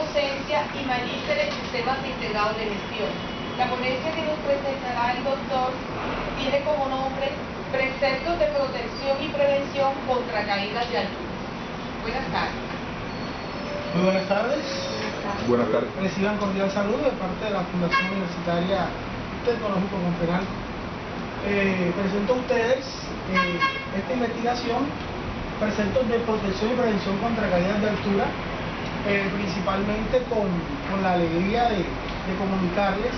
docencia y magíster en sistemas integrados de gestión. La ponencia que nos presentará el doctor tiene como nombre Preceptos de protección y prevención contra caídas de altura. Buenas tardes. Muy buenas tardes. Buenas tardes. Reciban cordial saludo de parte de la Fundación Universitaria Tecnológico Monferrán. Presento a ustedes esta investigación, preceptos de protección y prevención contra caídas de altura, principalmente con la alegría de comunicarles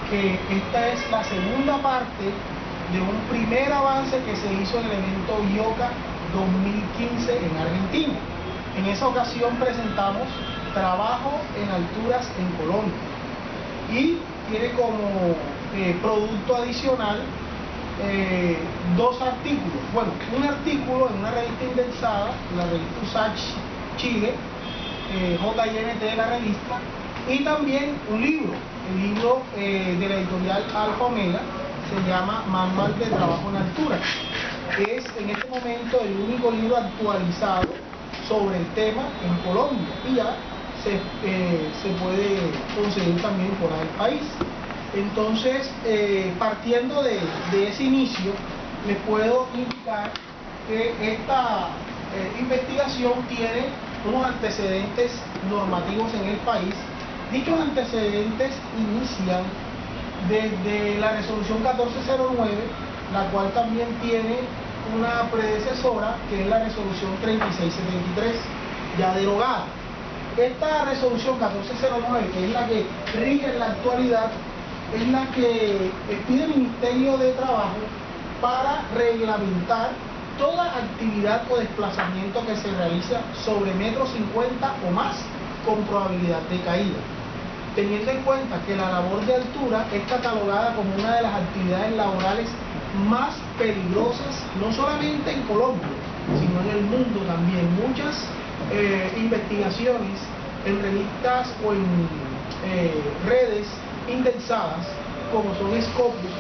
que esta es la segunda parte de un primer avance que se hizo en el evento IOCA 2015 en Argentina. En esa ocasión presentamos trabajo en alturas en Colombia y tiene como producto adicional dos artículos. Bueno, un artículo en una revista indexada, la revista USACH Chile, JINT de la revista, y también un libro, el libro de la editorial Alfa Omega, se llama Manual de Trabajo en Altura. Es en este momento el único libro actualizado sobre el tema en Colombia y ya se puede conseguir también fuera del país. Entonces, partiendo de ese inicio, les puedo indicar que esta investigación tiene unos antecedentes normativos en el país. Dichos antecedentes inician desde la resolución 1409, la cual también tiene una predecesora, que es la resolución 3673, ya derogada. Esta resolución 1409, que es la que rige en la actualidad, es la que pide el Ministerio de Trabajo para reglamentar toda actividad o desplazamiento que se realiza sobre 1,50 metros o más con probabilidad de caída, teniendo en cuenta que la labor de altura es catalogada como una de las actividades laborales más peligrosas, no solamente en Colombia, sino en el mundo también. Muchas investigaciones en revistas o en redes indexadas, como son Scopus,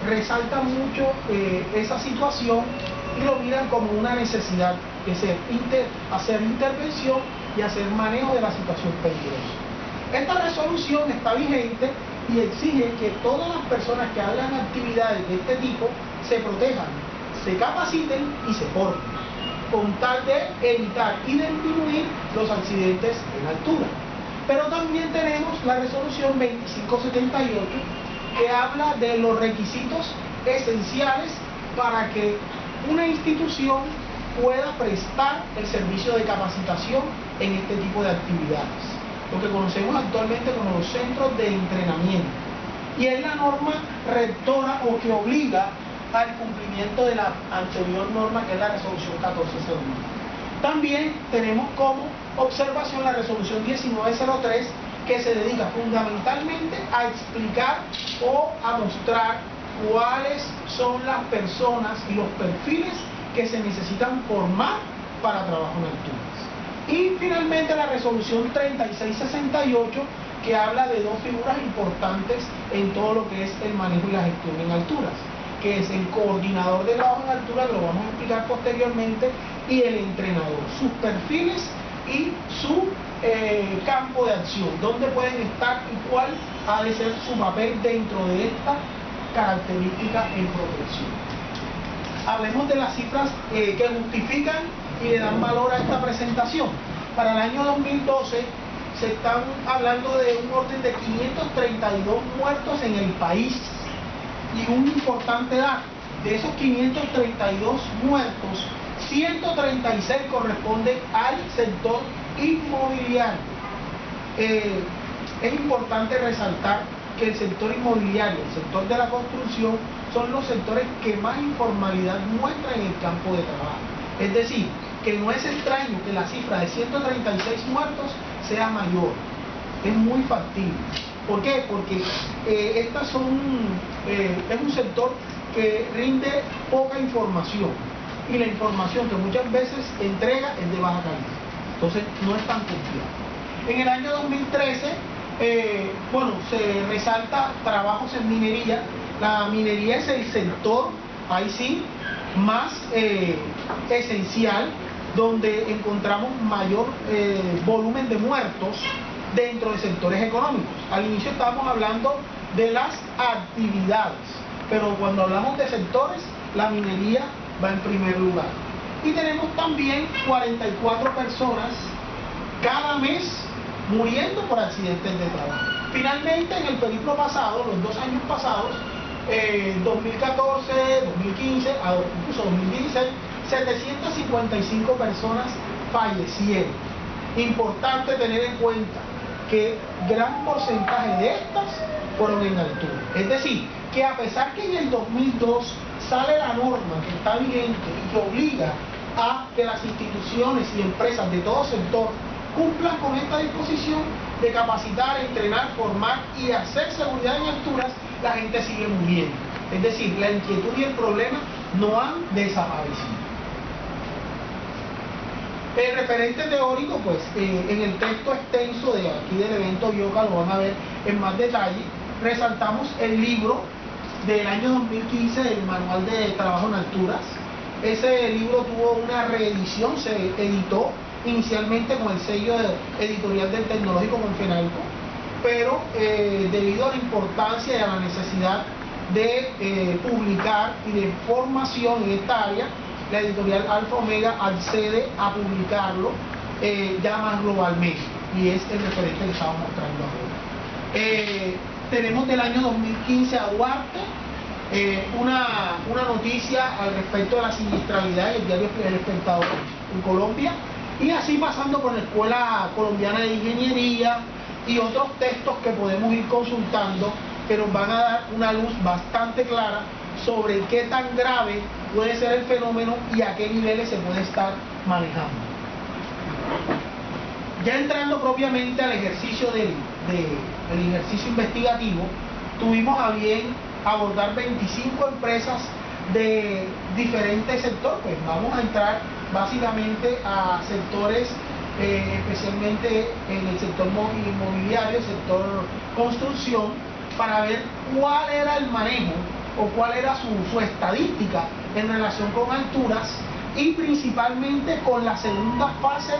resaltan mucho esa situación y lo miran como una necesidad, que es hacer intervención y hacer manejo de la situación peligrosa. Esta resolución está vigente y exige que todas las personas que hagan actividades de este tipo se protejan, se capaciten y se formen, con tal de evitar y disminuir los accidentes en altura. Pero también tenemos la resolución 2578, que habla de los requisitos esenciales para que una institución pueda prestar el servicio de capacitación en este tipo de actividades, lo que conocemos actualmente como los centros de entrenamiento, y es la norma rectora o que obliga al cumplimiento de la anterior norma, que es la resolución 1409. También tenemos como observación la resolución 1903, que se dedica fundamentalmente a explicar o a mostrar cuáles son las personas y los perfiles que se necesitan formar para trabajo en alturas. Y finalmente la resolución 3668, que habla de dos figuras importantes en todo lo que es el manejo y la gestión en alturas, que es el coordinador de trabajo en altura, que lo vamos a explicar posteriormente, y el entrenador, sus perfiles y su campo de acción, dónde pueden estar y cuál ha de ser su papel dentro de esta característica en protección. Hablemos de las cifras que justifican y le dan valor a esta presentación. Para el año 2012 se están hablando de un orden de 532 muertos en el país. Y un importante dato, de esos 532 muertos, 136 corresponden al sector inmobiliario. Es importante resaltar que el sector inmobiliario, el sector de la construcción, son los sectores que más informalidad muestran en el campo de trabajo. Es decir, que no es extraño que la cifra de 136 muertos sea mayor. Es muy factible. ¿Por qué? Porque es un sector que rinde poca información, y la información que muchas veces entrega es de baja calidad. Entonces no es tan confiable. En el año 2013, se resalta trabajos en minería. La minería es el sector, ahí sí, más esencial, donde encontramos mayor volumen de muertos dentro de sectores económicos. Al inicio estábamos hablando de las actividades, pero cuando hablamos de sectores, la minería va en primer lugar. Y tenemos también 44 personas cada mes muriendo por accidentes de trabajo. Finalmente, en el periplo pasado, los 2 años pasados, 2014, 2015, incluso 2016, 755 personas fallecieron. Importante tener en cuenta que gran porcentaje de estas fueron en altura. Es decir, que a pesar que en el 2002 sale la norma que está vigente y que obliga a que las instituciones y empresas de todo sector cumplan con esta disposición de capacitar, entrenar, formar y hacer seguridad en alturas, la gente sigue muriendo. Es decir, la inquietud y el problema no han desaparecido. El referente teórico, pues, en el texto extenso de aquí del evento IOCA lo van a ver en más detalle. Resaltamos el libro del año 2015, el Manual de Trabajo en Alturas. Ese libro tuvo una reedición, se editó inicialmente con el sello editorial del Tecnológico Confenalco, pero debido a la importancia y a la necesidad de publicar y de formación en esta área, la editorial Alfa Omega accede a publicarlo ya más globalmente, y es el referente que estamos mostrando ahora. Tenemos del año 2015 a Duarte, una noticia al respecto de la siniestralidad en el diario El Espectador en Colombia, y así pasando por la Escuela Colombiana de Ingeniería y otros textos que podemos ir consultando, que nos van a dar una luz bastante clara sobre qué tan grave puede ser el fenómeno y a qué niveles se puede estar manejando. Ya entrando propiamente al ejercicio del ejercicio investigativo, tuvimos a bien abordar 25 empresas de diferentes sectores. Pues vamos a entrar básicamente a sectores, especialmente en el sector inmobiliario, sector construcción, para ver cuál era el manejo o cuál era su estadística en relación con alturas, y principalmente con la segunda fase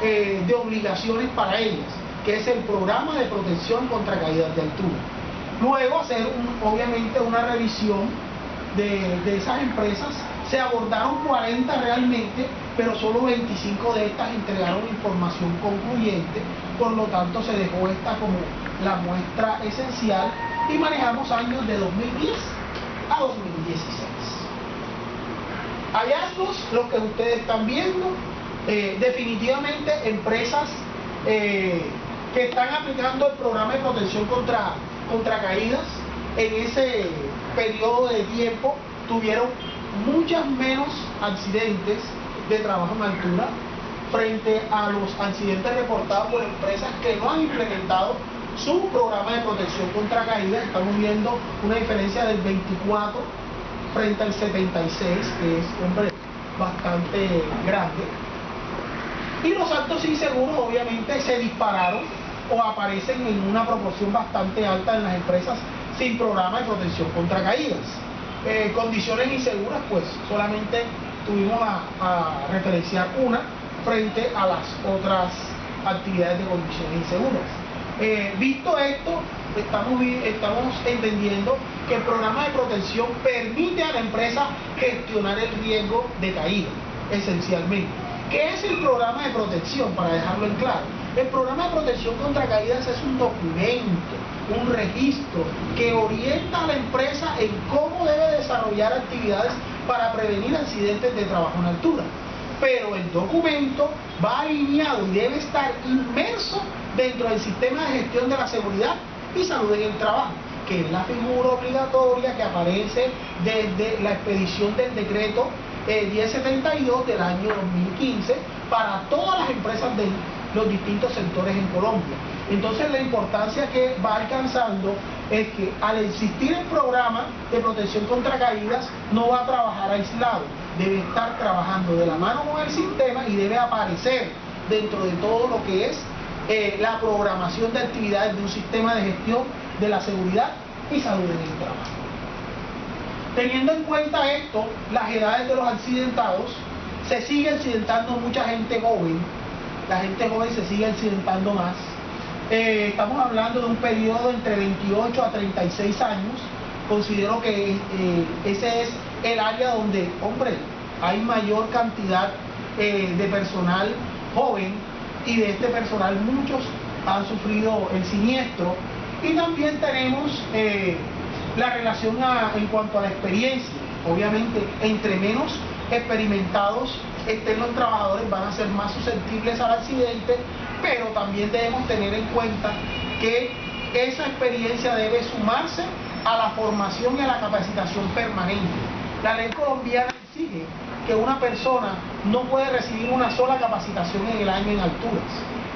de obligaciones para ellas, que es el programa de protección contra caídas de altura. Luego hacer obviamente una revisión de esas empresas. Se abordaron 40 realmente, pero solo 25 de estas entregaron información concluyente, por lo tanto se dejó esta como la muestra esencial, y manejamos años de 2010 a 2016. Hallazgos, los que ustedes están viendo, definitivamente empresas que están aplicando el programa de protección contra caídas en ese periodo de tiempo tuvieron muchas menos accidentes de trabajo en altura frente a los accidentes reportados por empresas que no han implementado su programa de protección contra caídas. Estamos viendo una diferencia del 24 frente al 76, que es, hombre, bastante grande. Y los actos inseguros obviamente se dispararon o aparecen en una proporción bastante alta en las empresas sin programa de protección contra caídas. Condiciones inseguras, pues solamente tuvimos a referenciar una frente a las otras actividades de condiciones inseguras. Visto esto, estamos entendiendo que el programa de protección permite a la empresa gestionar el riesgo de caída, esencialmente. ¿Qué es el programa de protección? Para dejarlo en claro, el programa de protección contra caídas es un documento, un registro que orienta a la empresa en cómo debe desarrollar actividades para prevenir accidentes de trabajo en altura. Pero el documento va alineado y debe estar inmerso dentro del sistema de gestión de la seguridad y salud en el trabajo, que es la figura obligatoria que aparece desde la expedición del decreto 1072 del año 2015 para todas las empresas de los distintos sectores en Colombia. Entonces la importancia que va alcanzando es que al existir el programa de protección contra caídas no va a trabajar aislado, debe estar trabajando de la mano con el sistema y debe aparecer dentro de todo lo que es la programación de actividades de un sistema de gestión de la seguridad y salud en el trabajo. Teniendo en cuenta esto, las edades de los accidentados, Se sigue accidentando mucha gente joven, la gente joven se sigue accidentando más. Estamos hablando de un periodo entre 28 a 36 años. Considero que ese es el área donde, hombre, hay mayor cantidad de personal joven, y de este personal muchos han sufrido el siniestro. Y también tenemos la relación en cuanto a la experiencia. Obviamente, entre menos experimentados estén los trabajadores, van a ser más susceptibles al accidente, pero también debemos tener en cuenta que esa experiencia debe sumarse a la formación y a la capacitación permanente. La ley colombiana exige que una persona no puede recibir una sola capacitación en el año en alturas.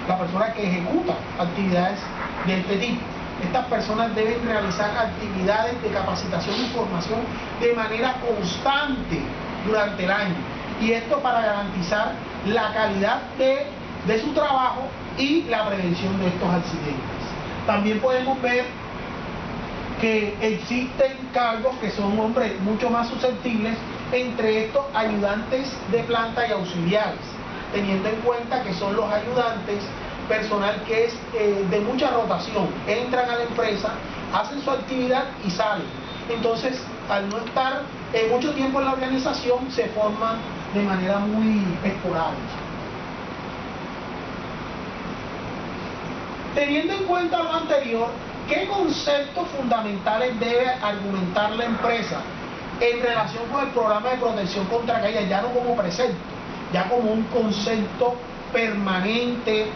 La persona que ejecuta actividades de este tipo, estas personas deben realizar actividades de capacitación y formación de manera constante durante el año, y esto para garantizar la calidad de su trabajo y la prevención de estos accidentes. También podemos ver que existen cargos que son, hombre, mucho más susceptibles, entre estos ayudantes de planta y auxiliares, teniendo en cuenta que son los ayudantes personal que es de mucha rotación, entran a la empresa, hacen su actividad y salen. Entonces, al no estar mucho tiempo en la organización, se forman de manera muy esporádica. Teniendo en cuenta lo anterior, ¿qué conceptos fundamentales debe argumentar la empresa en relación con el programa de protección contra caídas? Ya no como precepto, ya como un concepto permanente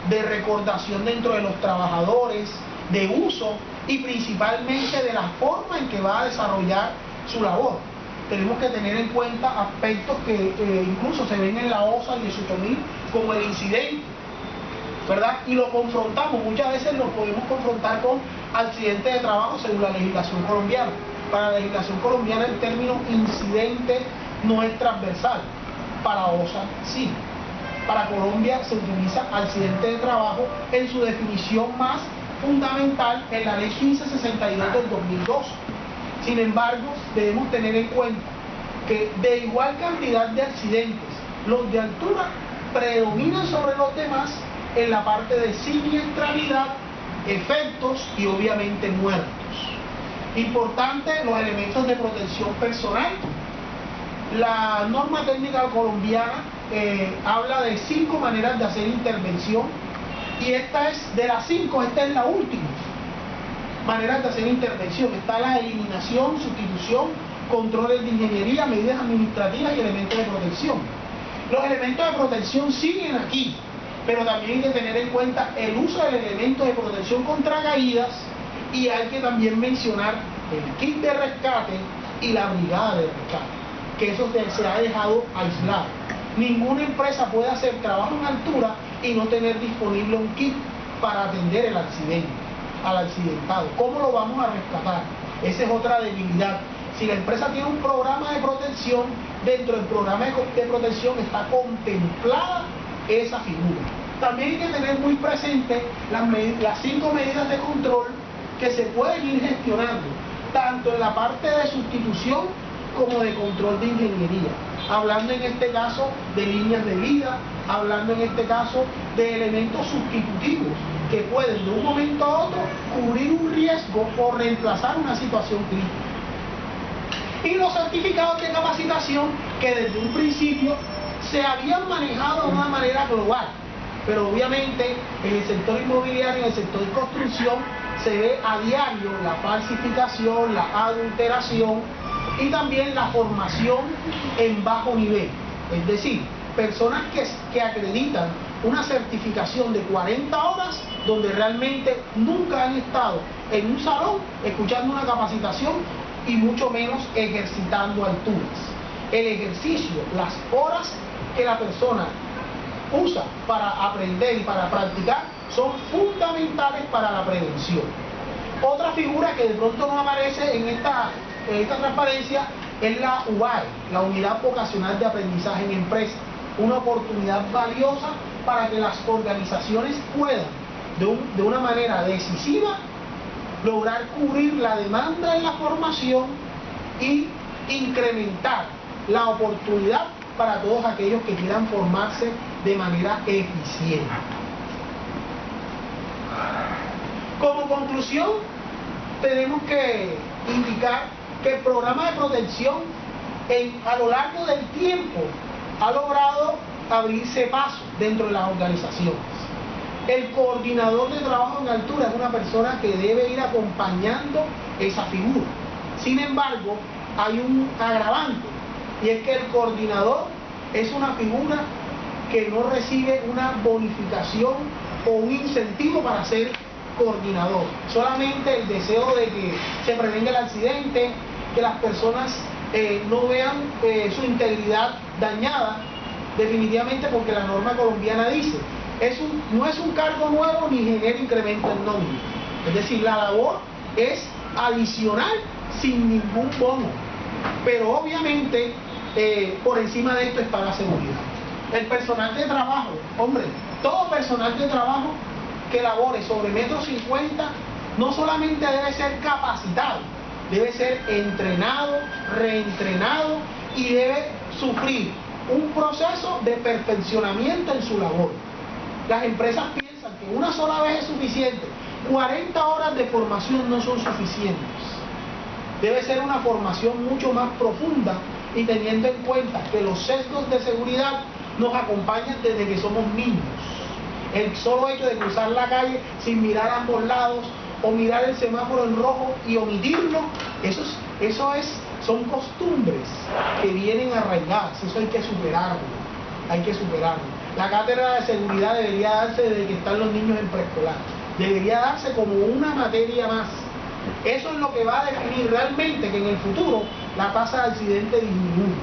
de recordación dentro de los trabajadores, de uso y principalmente de la forma en que va a desarrollar su labor. Tenemos que tener en cuenta aspectos que incluso se ven en la OSA 18.000 como el incidente, ¿verdad? Y lo confrontamos, muchas veces lo podemos confrontar con accidentes de trabajo según la legislación colombiana. Para la legislación colombiana el término incidente no es transversal, para OSA sí. Para Colombia se utiliza accidente de trabajo en su definición más fundamental en la ley 1562 del 2002. Sin embargo, debemos tener en cuenta que de igual cantidad de accidentes, los de altura predominan sobre los demás en la parte de siniestralidad, efectos y obviamente muertos. Importante, los elementos de protección personal. La norma técnica colombiana habla de 5 maneras de hacer intervención, y esta es, de las 5, esta es la última. Maneras de hacer intervención: está la eliminación, sustitución, controles de ingeniería, medidas administrativas y elementos de protección. Los elementos de protección siguen aquí, pero también hay que tener en cuenta el uso del elemento de protección contra caídas, y hay que también mencionar el kit de rescate y la brigada de rescate, que eso se ha dejado aislado. Ninguna empresa puede hacer trabajo en altura y no tener disponible un kit para atender el accidente, al accidentado. ¿Cómo lo vamos a rescatar? Esa es otra debilidad. Si la empresa tiene un programa de protección, dentro del programa de protección está contemplada esa figura. También hay que tener muy presente las 5 medidas de control que se pueden ir gestionando, tanto en la parte de sustitución como de control de ingeniería, hablando en este caso de líneas de vida, hablando en este caso de elementos sustitutivos que pueden de un momento a otro cubrir un riesgo o reemplazar una situación crítica. Y los certificados de capacitación, que desde un principio se habían manejado de una manera global, pero obviamente en el sector inmobiliario, en el sector de construcción, se ve a diario la falsificación, la adulteración y también la formación en bajo nivel. Es decir, personas que acreditan una certificación de 40 horas donde realmente nunca han estado en un salón escuchando una capacitación y mucho menos ejercitando alturas. El ejercicio, las horas que la persona usa para aprender y para practicar son fundamentales para la prevención. Otra figura que de pronto no aparece en esta transparencia es la UAE, la Unidad Vocacional de Aprendizaje en Empresa, una oportunidad valiosa para que las organizaciones puedan de una manera decisiva lograr cubrir la demanda en la formación y incrementar la oportunidad para todos aquellos que quieran formarse de manera eficiente. Como conclusión, tenemos que indicar que el programa de protección a lo largo del tiempo ha logrado abrirse paso dentro de las organizaciones. El coordinador de trabajo en altura es una persona que debe ir acompañando esa figura. Sin embargo, hay un agravante, y es que el coordinador es una figura que no recibe una bonificación o un incentivo para ser coordinador. Solamente el deseo de que se prevenga el accidente, que las personas no vean su integridad dañada, definitivamente, porque la norma colombiana dice, no es un cargo nuevo ni genera incremento en nómina. Es decir, la labor es adicional sin ningún bono. Pero obviamente, por encima de esto está la seguridad. El personal de trabajo, hombre, todo personal de trabajo que labore sobre 1,50 m no solamente debe ser capacitado, debe ser entrenado, reentrenado y debe sufrir un proceso de perfeccionamiento en su labor. Las empresas piensan que una sola vez es suficiente. 40 horas de formación no son suficientes. Debe ser una formación mucho más profunda y teniendo en cuenta que los sesgos de seguridad nos acompañan desde que somos niños. El solo hecho de cruzar la calle sin mirar a ambos lados o mirar el semáforo en rojo y omitirlo, son costumbres que vienen arraigadas. Eso hay que superarlo, La cátedra de seguridad debería darse desde que están los niños en preescolar, debería darse como una materia más. Eso es lo que va a definir realmente que en el futuro la tasa de accidente disminuya.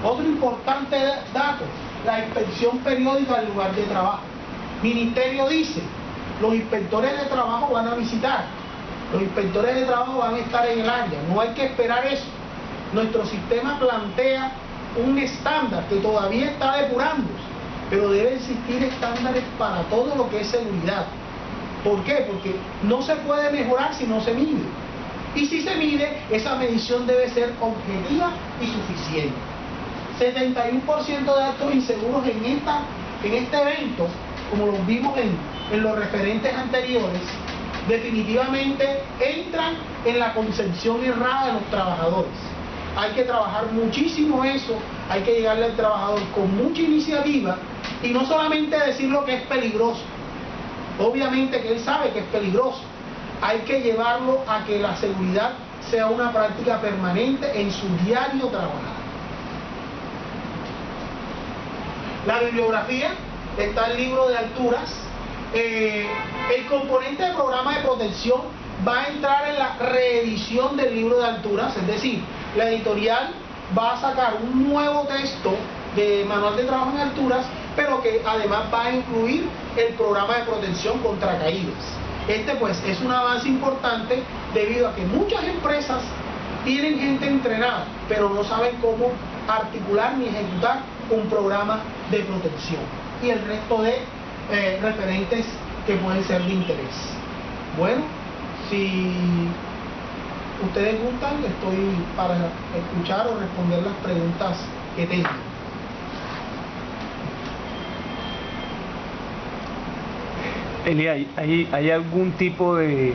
Otro importante dato, la inspección periódica del lugar de trabajo. Ministerio dice, los inspectores de trabajo van a visitar, los inspectores de trabajo van a estar en el área, no hay que esperar eso. Nuestro sistema plantea un estándar que todavía está depurándose, pero debe existir estándares para todo lo que es seguridad. ¿Por qué? Porque no se puede mejorar si no se mide. Y si se mide, esa medición debe ser objetiva y suficiente. 71% de actos inseguros en este evento, como lo vimos en los referentes anteriores, definitivamente entran en la concepción errada de los trabajadores. Hay que trabajar muchísimo eso, hay que llegarle al trabajador con mucha iniciativa y no solamente decir lo que es peligroso. Obviamente que él sabe que es peligroso. Hay que llevarlo a que la seguridad sea una práctica permanente en su diario trabajar. La bibliografía está el libro de alturas. El componente del programa de protección va a entrar en la reedición del libro de alturas, es decir, la editorial va a sacar un nuevo texto de manual de trabajo en alturas, pero que además va a incluir el programa de protección contra caídas. Pues es un avance importante debido a que muchas empresas tienen gente entrenada, pero no saben cómo articular ni ejecutar un programa de protección y el resto de referentes que pueden ser de interés. Bueno, si ustedes gustan, estoy para escuchar o responder las preguntas que tengan. Eli, ¿hay algún tipo de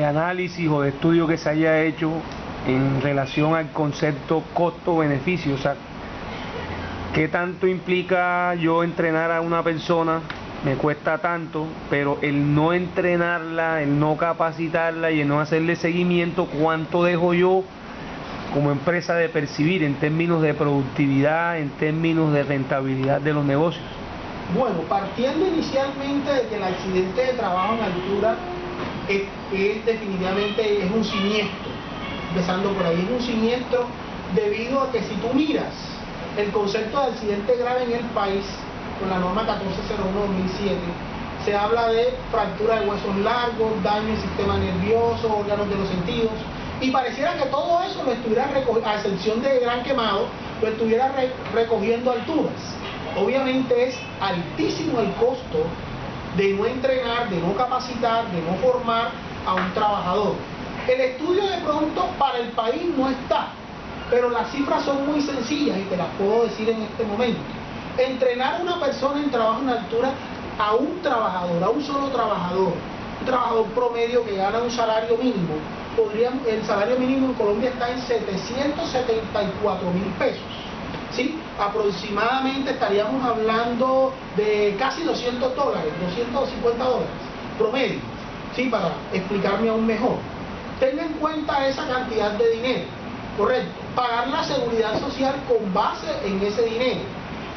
análisis o de estudio que se haya hecho en relación al concepto costo-beneficio? O sea, ¿qué tanto implica yo entrenar a una persona? Me cuesta tanto, pero el no entrenarla, el no capacitarla y el no hacerle seguimiento, ¿cuánto dejo yo como empresa de percibir en términos de productividad, en términos de rentabilidad de los negocios? Bueno, partiendo inicialmente de que el accidente de trabajo en altura definitivamente es un siniestro, empezando por ahí, es un siniestro debido a que si tú miras el concepto de accidente grave en el país, con la norma 1401/2007, se habla de fractura de huesos largos, daño al sistema nervioso, órganos de los sentidos, y pareciera que todo eso lo estuviera recogiendo, a excepción de gran quemado, lo estuviera recogiendo alturas. Obviamente es altísimo el costo de no entrenar, de no capacitar, de no formar a un trabajador. El estudio de pronto para el país no está, pero las cifras son muy sencillas y te las puedo decir en este momento. Entrenar a una persona en trabajo en altura a un trabajador, a un solo trabajador, un trabajador promedio que gana un salario mínimo, el salario mínimo en Colombia está en 774.000 pesos. ¿Sí? Aproximadamente estaríamos hablando de casi $200, $250 promedio, ¿sí? Para explicarme aún mejor. Tenga en cuenta esa cantidad de dinero, correcto. Pagar la seguridad social con base en ese dinero.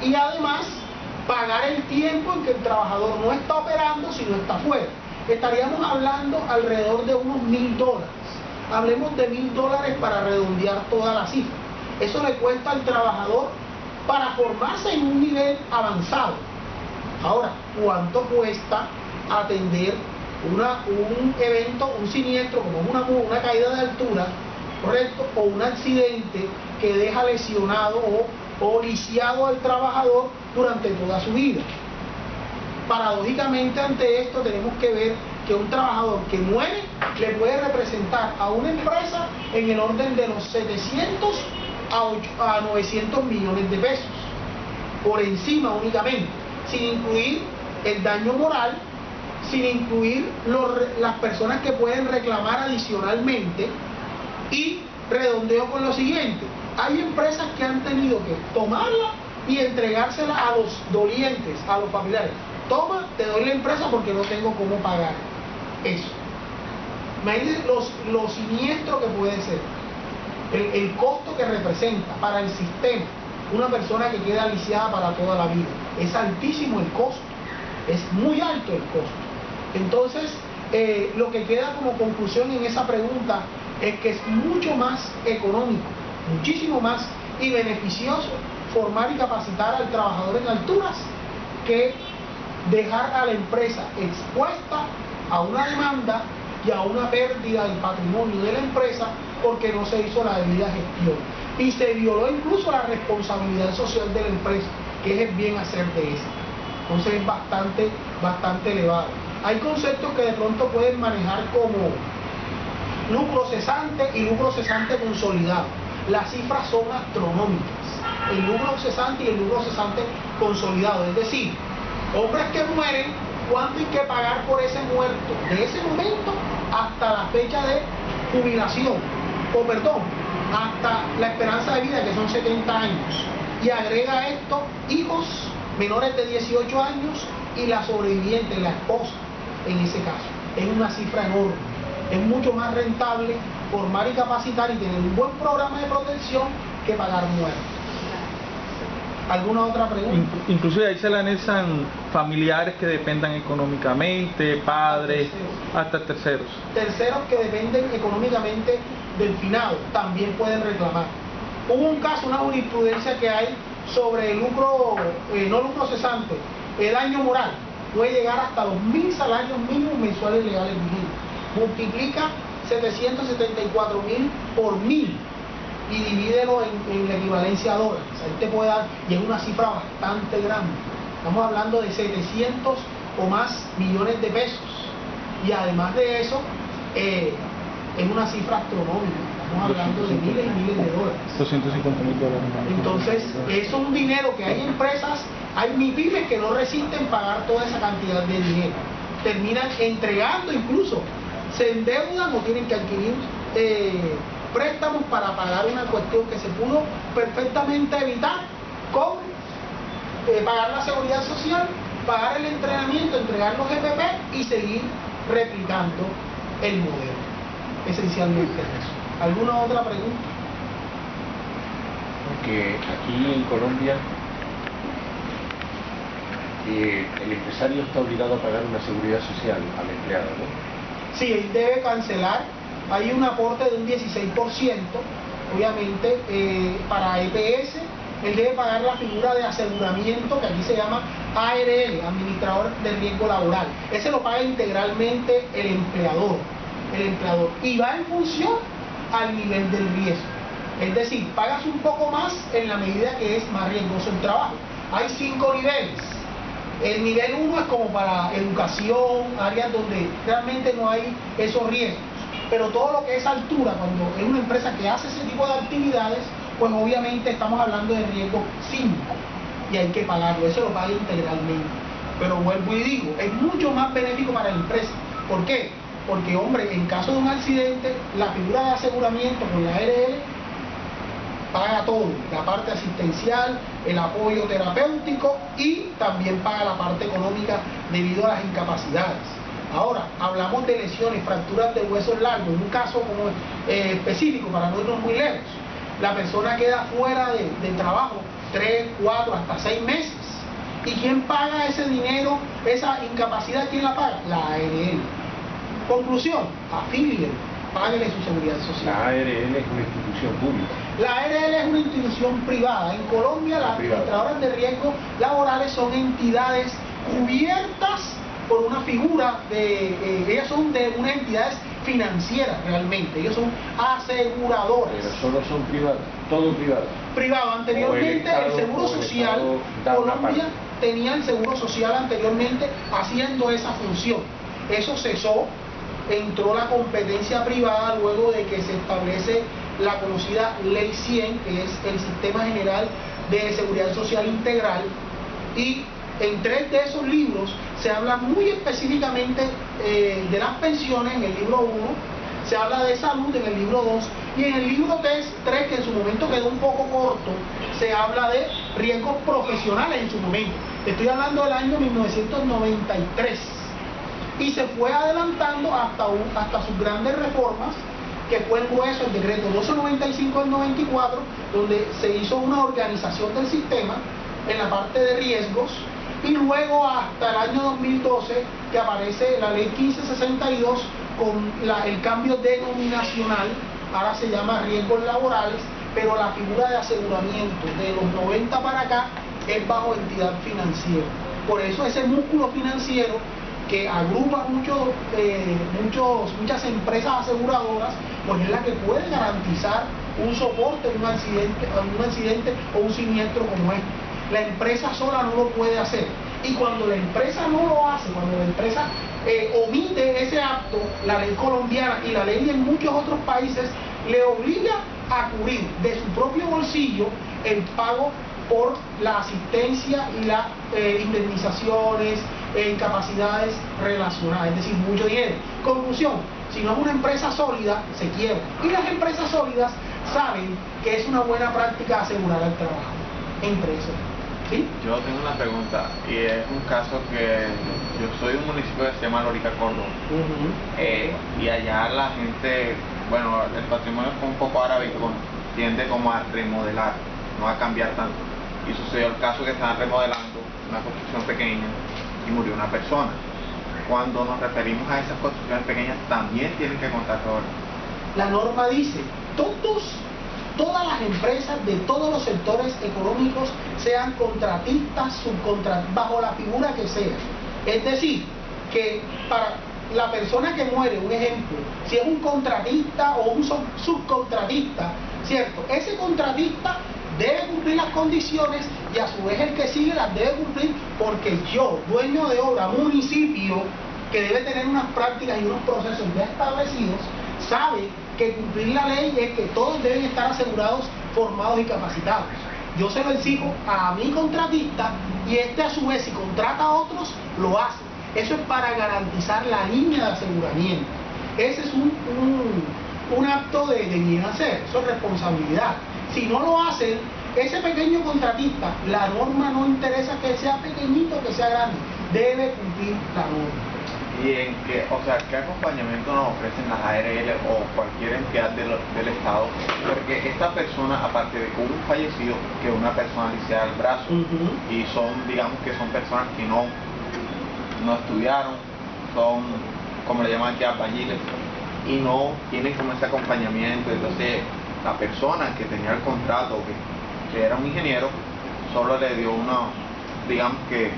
Y además, pagar el tiempo en que el trabajador no está operando, sino está fuera. Estaríamos hablando alrededor de unos $1.000. Hablemos de $1.000 para redondear toda la cifra. Eso le cuesta al trabajador para formarse en un nivel avanzado. Ahora, ¿cuánto cuesta atender un evento, un siniestro, como una caída de altura, correcto, o un accidente que deja lesionado o lisiado al trabajador durante toda su vida? Paradójicamente, ante esto tenemos que ver que un trabajador que muere le puede representar a una empresa en el orden de los 700 a 900 millones de pesos, por encima únicamente, sin incluir el daño moral, sin incluir las personas que pueden reclamar adicionalmente. Y redondeo con lo siguiente: hay empresas que han tenido que tomarla y entregársela a los dolientes, a los familiares. Toma, te doy la empresa porque no tengo cómo pagar eso. Imagínense lo siniestro que puede ser, el costo que representa para el sistema una persona que queda lisiada para toda la vida. Es altísimo el costo, es muy alto el costo. Entonces, lo que queda como conclusión en esa pregunta es que es mucho más económico, muchísimo más y beneficioso formar y capacitar al trabajador en alturas que dejar a la empresa expuesta a una demanda y a una pérdida del patrimonio de la empresa porque no se hizo la debida gestión y se violó incluso la responsabilidad social de la empresa, que es el bien hacer de esa. Entonces es bastante elevado. Hay conceptos que de pronto pueden manejar como lucro cesante y lucro cesante consolidado. Las cifras son astronómicas, el lucro cesante y el lucro cesante consolidado, es decir, hombres que mueren, ¿cuánto hay que pagar por ese muerto? De ese momento hasta la fecha de jubilación, hasta la esperanza de vida, que son 70 años. Y agrega a esto hijos menores de 18 años y la sobreviviente, la esposa, en ese caso. Es una cifra enorme. Es mucho más rentable formar y capacitar y tener un buen programa de protección que pagar muertos. ¿Alguna otra pregunta? Inclusive ahí se le anexan familiares que dependan económicamente, padres, hasta terceros. Terceros que dependen económicamente del finado también pueden reclamar. Hubo un caso, una jurisprudencia que hay sobre el lucro, no lucro cesante, el daño moral. Puede llegar hasta los 1.000 salarios mínimos mensuales legales vigentes. Multiplica 774.000 por 1.000 y divídelo en la equivalencia a dólares. Ahí te puede dar, y es una cifra bastante grande. Estamos hablando de 700 o más millones de pesos. Y además de eso, es una cifra astronómica. Estamos hablando de miles y miles de dólares. $250.000. Entonces, es un dinero que hay empresas, hay MIPYMES que no resisten pagar toda esa cantidad de dinero. Terminan entregando, incluso se endeudan o tienen que adquirir préstamos para pagar una cuestión que se pudo perfectamente evitar con pagar la seguridad social, pagar el entrenamiento, entregar los EPP y seguir replicando el modelo. Esencialmente eso. ¿Alguna otra pregunta? Porque aquí en Colombia el empresario está obligado a pagar una seguridad social al empleado, ¿no? Sí, él debe cancelar. Hay un aporte de un 16%, obviamente, para EPS. Él debe pagar la figura de aseguramiento, que aquí se llama ARL, Administrador de Riesgo Laboral. Ese lo paga integralmente el empleador. Y va en función al nivel del riesgo. Es decir, pagas un poco más en la medida que es más riesgoso el trabajo. Hay 5 niveles. El nivel 1 es como para educación, áreas donde realmente no hay esos riesgos. Pero todo lo que es altura, cuando es una empresa que hace ese tipo de actividades, pues obviamente estamos hablando de riesgo 5 y hay que pagarlo, eso lo paga integralmente. Pero vuelvo y digo, es mucho más benéfico para la empresa. ¿Por qué? Porque, hombre, en caso de un accidente, la figura de aseguramiento con la ARL paga todo, la parte asistencial, el apoyo terapéutico y también paga la parte económica debido a las incapacidades. Ahora, hablamos de lesiones, fracturas de huesos largos, en un caso como específico, para no irnos muy lejos, la persona queda fuera de trabajo 3, 4, hasta 6 meses. ¿Y quién paga ese dinero, esa incapacidad? ¿Quién la paga? La ARL. Conclusión, afílienlo, páguenle su seguridad social. La ARL es una institución pública. La ARL es una institución privada. En Colombia las administradoras de riesgos laborales son entidades cubiertas por una figura ellas son de unas entidades financieras realmente, ellos son aseguradoras. Pero solo son privadas, todo privado. Privado, anteriormente el Seguro Social, Colombia tenía el Seguro Social anteriormente haciendo esa función. Eso cesó, entró la competencia privada luego de que se establece la conocida Ley 100, que es el Sistema General de Seguridad Social Integral, y en 3 de esos libros se habla muy específicamente de las pensiones. En el libro 1 se habla de salud, en el libro 2, y en el libro 3, que en su momento quedó un poco corto, se habla de riesgos profesionales en su momento. Estoy hablando del año 1993. Y se fue adelantando hasta sus grandes reformas, que fue el grueso, el decreto 1295 del 94, donde se hizo una organización del sistema en la parte de riesgos, y luego hasta el año 2012 que aparece la ley 1562 con el cambio denominacional, ahora se llama riesgos laborales, pero la figura de aseguramiento de los 90 para acá es bajo entidad financiera. Por eso ese músculo financiero que agrupa muchas empresas aseguradoras, pues es la que puede garantizar un soporte en un accidente o un siniestro como este. La empresa sola no lo puede hacer, y cuando la empresa no lo hace, cuando la empresa omite ese acto, la ley colombiana y la ley en muchos otros países le obliga a cubrir de su propio bolsillo el pago por la asistencia y las indemnizaciones, incapacidades relacionadas, es decir, mucho dinero. Conclusión, si no es una empresa sólida, se quiebra. Y las empresas sólidas saben que es una buena práctica asegurar el trabajo entre eso. ¿Sí? Yo tengo una pregunta, y es un caso que yo soy de un municipio que se llama Lorica, Córdoba, y allá la gente, bueno, el patrimonio es un poco arábico, tiende como a remodelar, no a cambiar tanto. Y sucedió el caso que estaban remodelando una construcción pequeña y murió una persona. Cuando nos referimos a esas construcciones pequeñas, también tienen que contar con la norma dice, todas las empresas de todos los sectores económicos, sean contratistas, subcontratistas, bajo la figura que sea. Es decir, que para la persona que muere, un ejemplo, si es un contratista o un subcontratista, ¿cierto? Ese contratista debe cumplir las condiciones y a su vez el que sigue las debe cumplir, porque yo, dueño de obra, municipio, que debe tener unas prácticas y unos procesos ya establecidos, sabe que cumplir la ley es que todos deben estar asegurados, formados y capacitados. Yo se lo exijo a mi contratista, y este a su vez, si contrata a otros, lo hace. Eso es para garantizar la línea de aseguramiento. Ese es un acto de bien hacer, eso es responsabilidad. Si no lo hacen, ese pequeño contratista, la norma no interesa que sea pequeñito, que sea grande, debe cumplir la norma. ¿Y en qué, o sea, qué acompañamiento nos ofrecen las ARL o cualquier entidad del Estado? Porque esta persona, aparte de que hubo un fallecido, que una persona le hiciera el brazo, y son, digamos que son personas que no estudiaron, son, como le llaman aquí, albañiles, y no tienen como ese acompañamiento. Entonces la persona que tenía el contrato, que era un ingeniero, solo le dio una, digamos que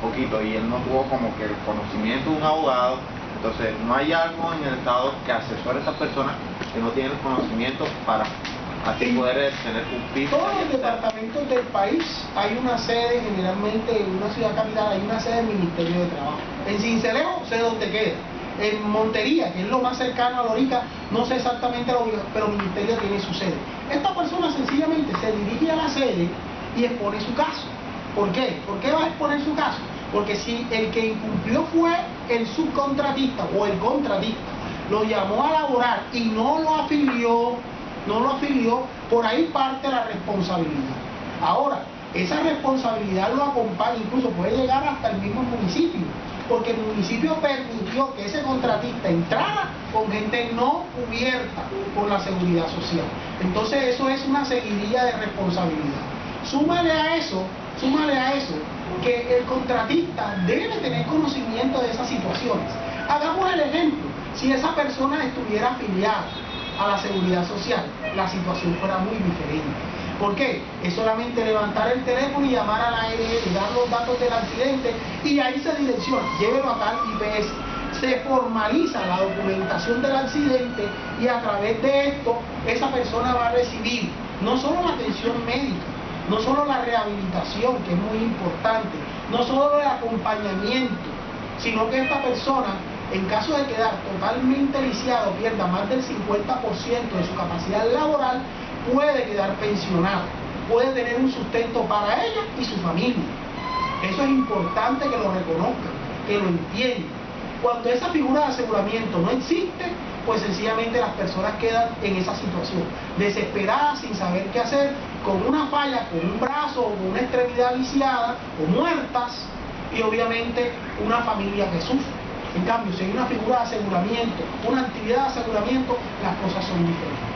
poquito, y él no tuvo como que el conocimiento de un abogado. Entonces no hay algo en el Estado que asesore a esas personas que no tienen el conocimiento para así poder tener cumplir. Todos los departamentos del país hay una sede, generalmente en una ciudad capital hay una sede del Ministerio de Trabajo. En Sincelejo sé dónde queda, en Montería, que es lo más cercano a Lorica, no sé exactamente la ubicación, pero el ministerio tiene su sede. Esta persona sencillamente se dirige a la sede y expone su caso. ¿Por qué? ¿Por qué va a exponer su caso? Porque si el que incumplió fue el subcontratista o el contratista, lo llamó a laborar y no lo afilió, por ahí parte la responsabilidad. Ahora, esa responsabilidad lo acompaña, incluso puede llegar hasta el mismo municipio, porque el municipio permitió que ese contratista entrara con gente no cubierta por la seguridad social. Entonces eso es una seguidilla de responsabilidad. Súmale a eso que el contratista debe tener conocimiento de esas situaciones. Hagamos el ejemplo, si esa persona estuviera afiliada a la seguridad social, la situación fuera muy diferente. ¿Por qué? Es solamente levantar el teléfono y llamar a la ARL, dar los datos del accidente y ahí se direcciona, llévelo a tal IPS. Se formaliza la documentación del accidente y a través de esto esa persona va a recibir no solo la atención médica, no solo la rehabilitación, que es muy importante, no solo el acompañamiento, sino que esta persona, en caso de quedar totalmente lisiado, pierda más del 50% de su capacidad laboral, puede quedar pensionado, puede tener un sustento para ella y su familia. Eso es importante que lo reconozcan, que lo entiendan. Cuando esa figura de aseguramiento no existe, pues sencillamente las personas quedan en esa situación, desesperadas, sin saber qué hacer, con una falla, con un brazo o con una extremidad lisiada o muertas, y obviamente una familia que sufre. En cambio, si hay una figura de aseguramiento, una actividad de aseguramiento, las cosas son diferentes.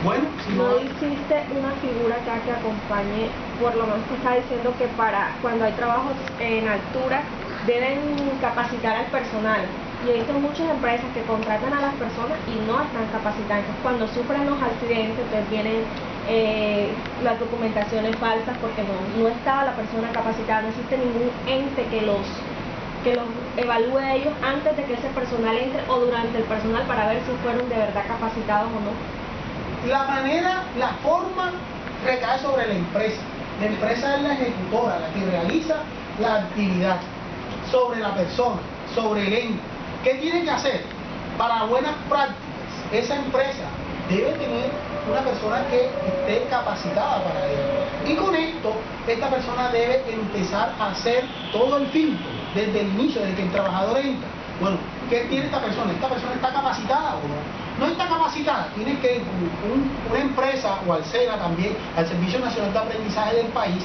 Bueno, si no existe una figura acá que acompañe, por lo menos que está diciendo que para cuando hay trabajos en altura deben capacitar al personal. Y he visto muchas empresas que contratan a las personas y no están capacitadas. Entonces, cuando sufren los accidentes, entonces vienen las documentaciones falsas porque no estaba la persona capacitada, no existe ningún ente que los evalúe a ellos antes de que ese personal entre o durante el personal para ver si fueron de verdad capacitados o no. La forma recae sobre la empresa. La empresa es la ejecutora, la que realiza la actividad, sobre la persona, sobre el ente. ¿Qué tiene que hacer? Para buenas prácticas, esa empresa debe tener una persona que esté capacitada para ello. Y con esto, esta persona debe empezar a hacer todo el filtro, desde el inicio, desde que el trabajador entra. Bueno, ¿qué tiene esta persona? ¿Esta persona está capacitada o no? No está capacitada, tiene que ir con una empresa o al SENA también, al Servicio Nacional de Aprendizaje del país,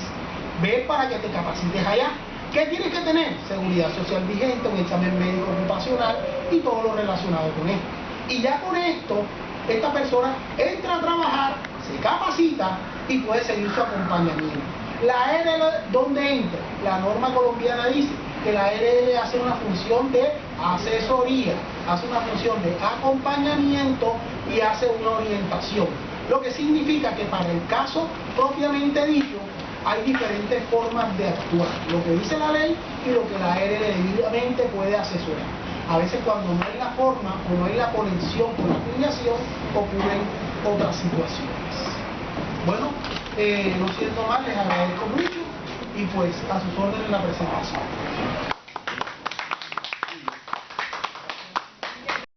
ver para que te capacites allá. ¿Qué tienes que tener? Seguridad social vigente, un examen médico ocupacional y todo lo relacionado con esto. Y ya con esto, esta persona entra a trabajar, se capacita y puede seguir su acompañamiento. La ARL, ¿dónde entra? La norma colombiana dice que la ARL hace una función de asesoría, hace una función de acompañamiento y hace una orientación. Lo que significa que para el caso propiamente dicho, hay diferentes formas de actuar, lo que dice la ley y lo que la ARL debidamente puede asesorar. A veces cuando no hay la forma o no hay la conexión con la afiliación, ocurren otras situaciones. Bueno, no siento más, les agradezco mucho y pues a sus órdenes la presentación.